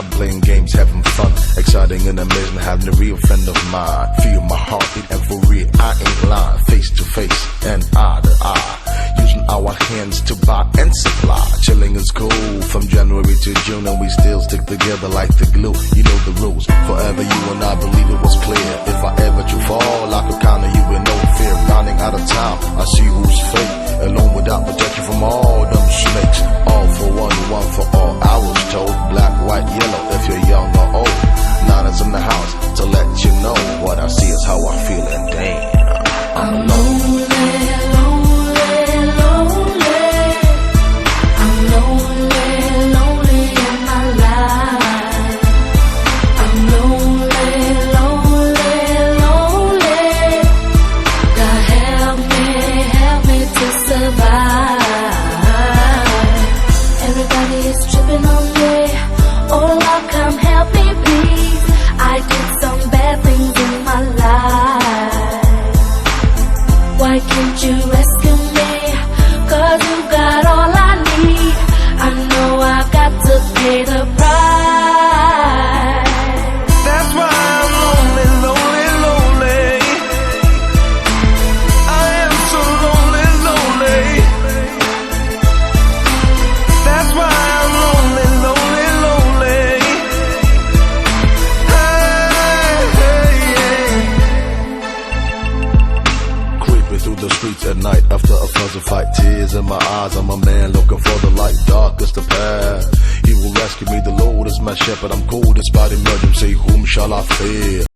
started playing games, having fun. Exciting and amazing, having a real friend of mine. Feel my heartbeat and for real, I ain't lying. Face to face and eye to eye, using our hands to buy and supply. Chilling is cool from January to June, and we still stick together like the glue. You know the rules, forever you and I believe it was clear. If I ever to fall, I could count on you with no fear. Running out of time, I see who's fake, alone without protection from all them snakes. All for one, one for all. I was told black, white, yellow if you're young or old. Niners in the house to let you know what I see is how I feel, and damn, I'm lonely. Why can't you rescue me? 'Cause you got all I need. I know I got to pay the price. That's why I'm lonely, lonely, lonely. I am so lonely, lonely. That's why I'm lonely, lonely, lonely. Hey, hey, yeah. Creeping through the streets at night after a puzzle fight. Tears in my eyes, I'm a man looking for the light. Dark is the path, he will rescue me. The Lord is my shepherd, I'm cold despite emergency. Whom shall I fear?